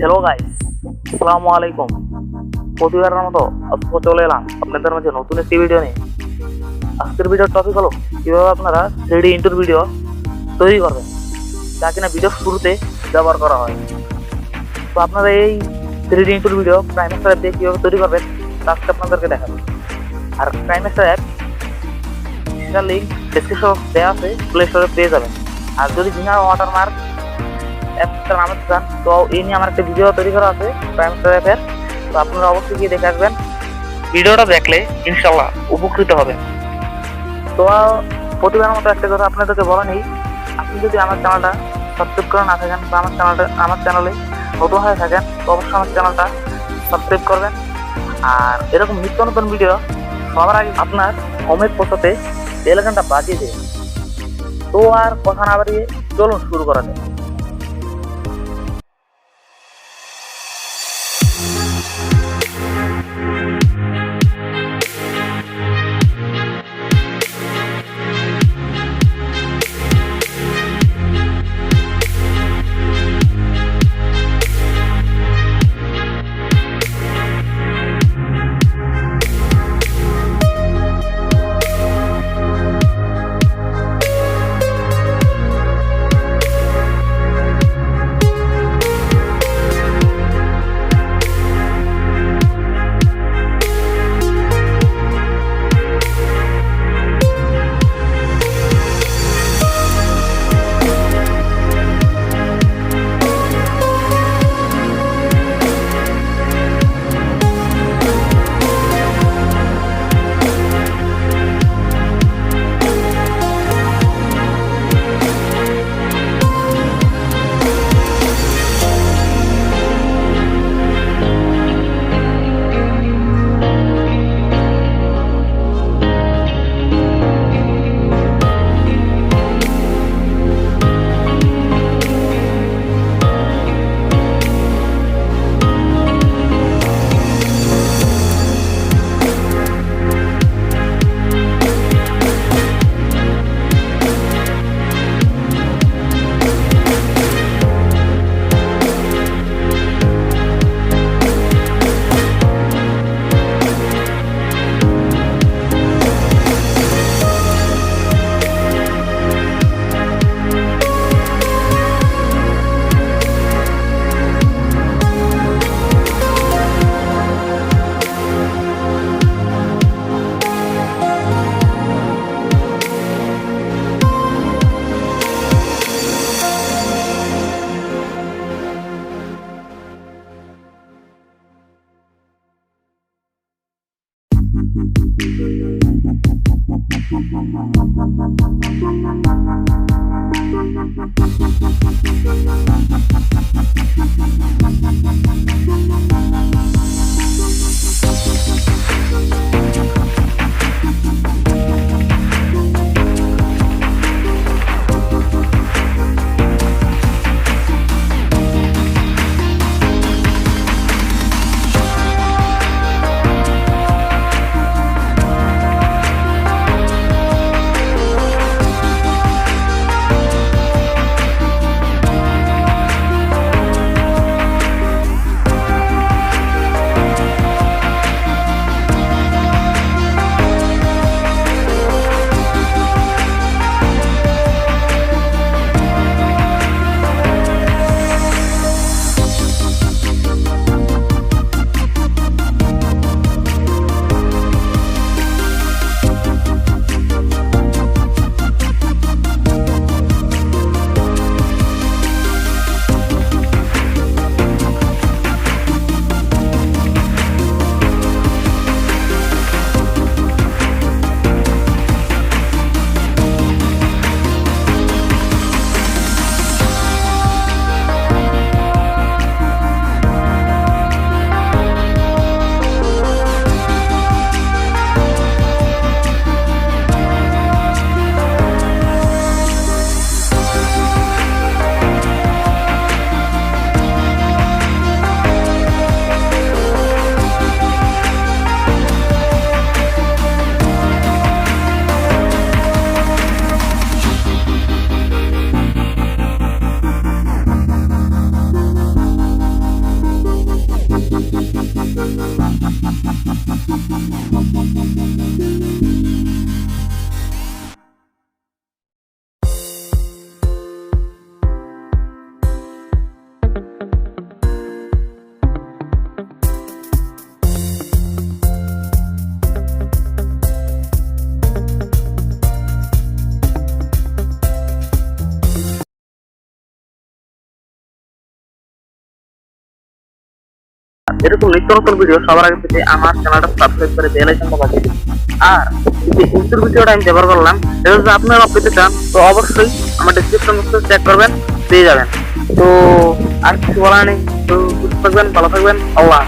Hello guys, আসসালামু আলাইকুম। প্রতিবারের মতো আজকে চলে এলাম আপনাদের মাঝে নতুন একটি ভিডিও নিয়ে। আজকের ভিডিওর টপিক হলো কিভাবে আপনারা 3D ইন্ট্রো ভিডিও তৈরি করবেন, যা কিনা ভিডিও শুরুতে ব্যবহার করা হয়। তো আপনারা এই 3D ইন্ট্রো ভিডিও কাইনেমাস্টার অ্যাপ দিয়ে কীভাবে তৈরি করবেন তা আজকে আপনাদেরকে দেখাবো। আর কাইনেমাস্টার অ্যাপ সেটার লিঙ্ক ডেসক্রিপশন দেওয়া আছে, প্লে স্টোরে পেয়ে যাবেন। আর যদি বিনা ওয়াটারমার্ক অ্যাপটা নামাতে চান তো এই নিয়ে আমার একটা ভিডিও তৈরি করা আছে কাইনেমাস্টার অ্যাপের, তো আপনারা অবশ্যই গিয়ে দেখে আসবেন। ভিডিওটা দেখলে ইনশাল্লাহ উপকৃত হবে। তো প্রতিবারের মতো একটা কথা আপনাদেরকে বলা নেই, আপনি যদি আমার চ্যানেলটা সাবস্ক্রাইব করে না থাকেন বা আমার চ্যানেলে নতুন হয়ে থাকেন তো অবশ্যই আমার চ্যানেলটা সাবস্ক্রাইব করবেন। আর এরকম নিত্য নতুন ভিডিও সবার আগে আপনার হোমে পৌঁছাতে বেল আইকনটা বাজিয়ে দেবেন। তো আর কথা না বাড়িয়ে চলুন শুরু করা যাক। এরকম নিত্য নতুন ভিডিও সবার আগে পেতে আমার চ্যানেলটা সাবস্ক্রাইব করে বেল আইকনটা বাজিয়ে দিন। আর যে ইন্টার ভিডিওটা আমি ব্যবহার করলাম এটা যদি আপনারা পেতে চান তো অবশ্যই আমার ডেসক্রিপশন বক্সে চেক করবেন, পেয়ে যাবেন। তো আর কিছু বলার নেই, তো সুস্থ থাকবেন, ভালো থাকবেন, আল্লাহ।